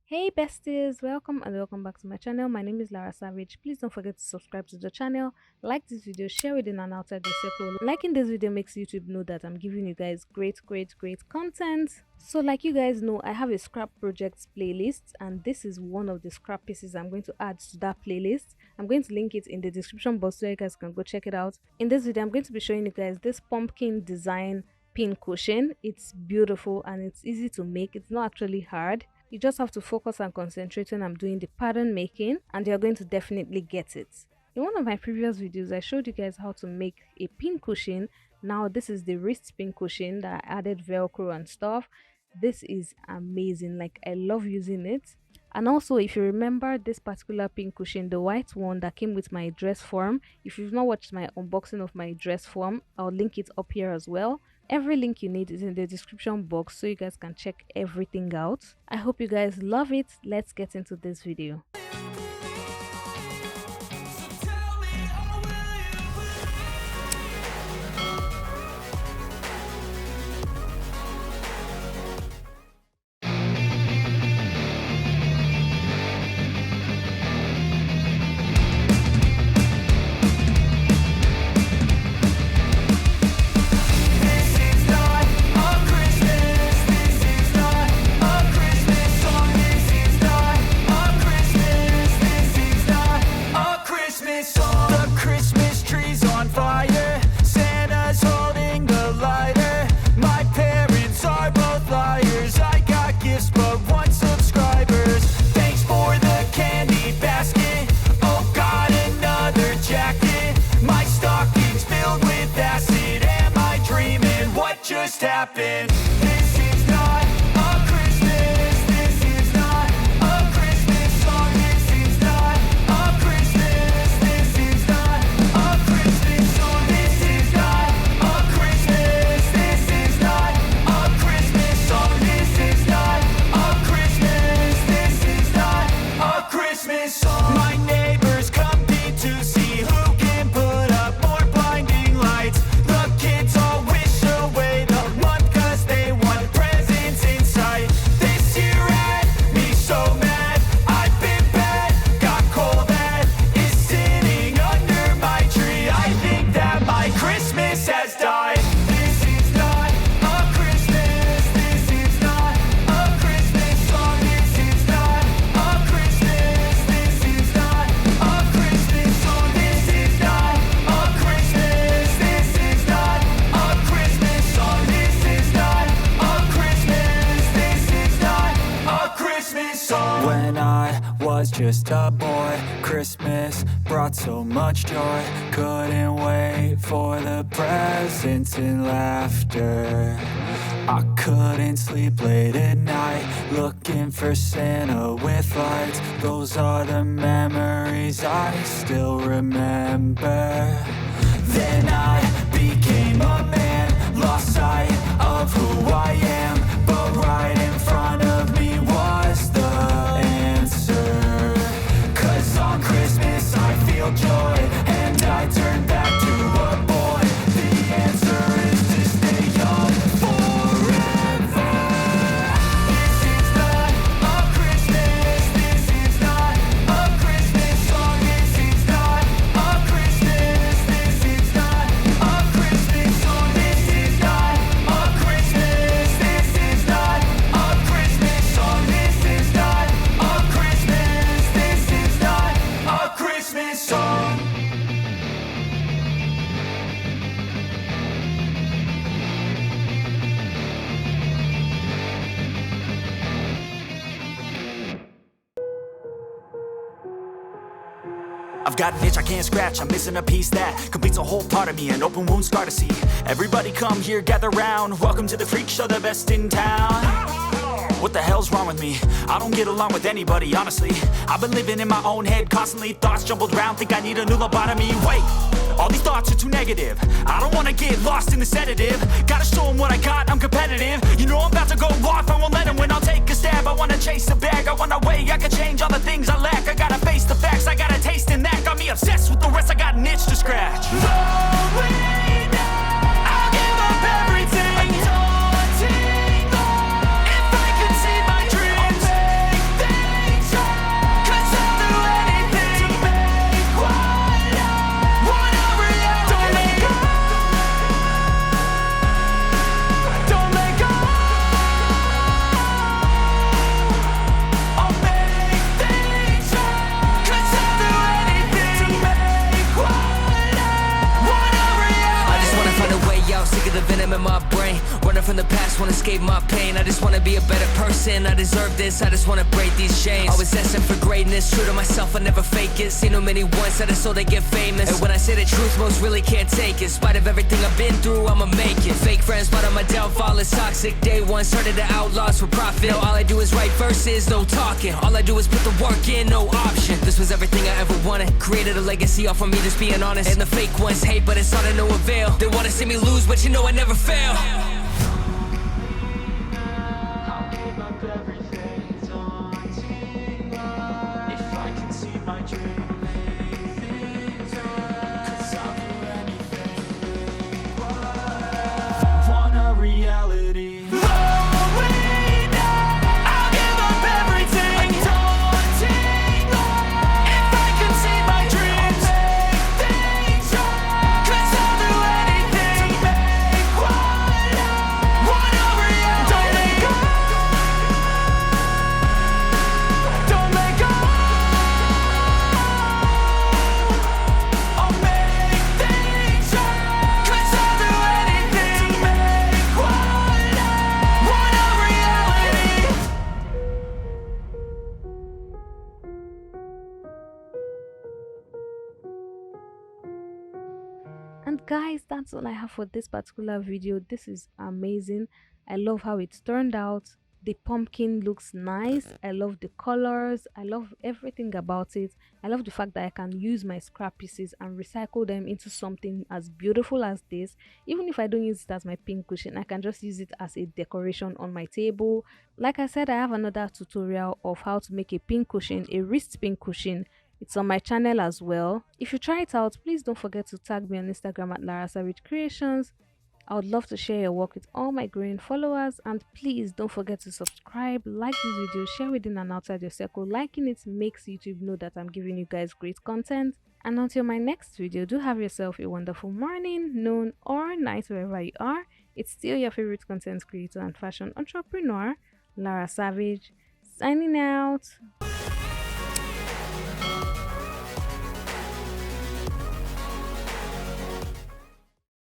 Hey besties, welcome back to my channel. My name is Lara Savage. Please don't forget to subscribe to the channel, like this video, share it in and outside the circle. Liking this video makes YouTube know that I'm giving you guys great content. So like you guys know, I have a scrap projects playlist and this is one of the scrap pieces I'm going to add to that playlist. I'm going to link it in the description box so you guys can go check it out. In this video, I'm going to be showing you guys this pumpkin design pin cushion. It's beautiful and it's easy to make. It's not actually hard. You just have to focus and concentrate when I'm doing the pattern making and you're going to definitely get it. In one of my previous videos, I showed you guys how to make a pin cushion. Now this is the wrist pin cushion that I added velcro and stuff. This is amazing. Like, I love using it. And also, if you remember this particular pin cushion, the white one that came with my dress form, if you've not watched my unboxing of my dress form, I'll link it up here as well. Every link you need is in the description box so you guys can check everything out. I hope you guys love it. Let's get into this video. Just happened. This is not a Christmas. This is not a Christmas song. This is not a Christmas. This is not a Christmas song. This is not a Christmas. This is not a Christmas song. This is not a Christmas. This is not a Christmas song. My neighbors compete to see who can put up more blinding lights. The kids all wish away the month 'cause they want presents in sight. This year had me so mad, I've been bad, got coal that is sitting under my tree. I think that my Christmas has died. This is not a Christmas. This is not a Christmas song. This is not a Christmas. This is not a Christmas song. This is not a Christmas. This is not a Christmas song. This is not a Christmas. This is not a Christmas song. When I was just a boy, Christmas brought so much joy. Couldn't wait for the presents and laughter. I couldn't sleep late at night, looking for Santa with lights. Those are the memories I still remember. Then I became a man, lost sight of who I am, but right in front of me was the answer. 'Cause on Christmas I feel joy, and I turn back to a boy. The answer is to stay young forever. This is not a Christmas. This is not a Christmas song. This is not a Christmas. This is not a Christmas song. This is not a Christmas. This is not a Christmas song. This is not a Christmas. This is not a Christmas song. I've got an itch I can't scratch, I'm missing a piece that completes a whole part of me, an open wound scar to see. Everybody come here, gather round, welcome to the freak show, the best in town. What the hell's wrong with me? I don't get along with anybody, honestly. I've been living in my own head constantly, thoughts jumbled round, think I need a new lobotomy. Wait, all these thoughts are too negative. I don't wanna get lost in the sedative. Gotta show them what I got, I'm competitive. You know I'm about to go off, I won't let them win, I'll take a stab. I wanna chase a bag, I wanna weigh, I can change all the things I lack. I gotta face the facts, I got a taste in that. Got me obsessed with the rest, I got an itch to scratch. No way, no. I'll give up everything. Daunting, if I could see my dreams, I'll make them escape my pain. I just wanna be a better person. I deserve this, I just wanna break these chains. Always asking for greatness, true to myself, I never fake it. Seen too many once that I so they get famous. And when I say the truth, most really can't take it. In spite of everything I've been through, I'ma make it. Fake friends, but on my downfall is toxic. Day one, started the outlaws for profit. Now all I do is write verses, no talking. All I do is put the work in, no option. This was everything I ever wanted. Created a legacy off of me just being honest. And the fake ones hate, but it's all to no avail. They wanna see me lose, but you know I never fail. I'll give up everything, daunting if I can see my dream. Reality. Oh, wait, no. I'll give up everything. Daunting if I can see my dreams. Make things right. 'Cause I'll do anything to make one a reality. Don't let go. Don't let go. I'll make things right. 'Cause I'll do anything to make one a reality. And guys, that's all I have for this particular video. This is amazing. I love how it's turned out. The pumpkin looks nice. I love the colors. I love everything about it. I love the fact that I can use my scrap pieces and recycle them into something as beautiful as this. Even if I don't use it as my pincushion, I can just use it as a decoration on my table. Like I said, I have another tutorial of how to make a pincushion, a wrist pincushion. It's on my channel as well. If you try it out, please don't forget to tag me on Instagram at Lara Savage Creations. I would love to share your work with all my growing followers, and please don't forget to subscribe, like this video, share within and outside your circle. Liking it makes YouTube know that I'm giving you guys great content. And until my next video, do have yourself a wonderful morning, noon or night wherever you are. It's still your favorite content creator and fashion entrepreneur, Lara Savage, signing out.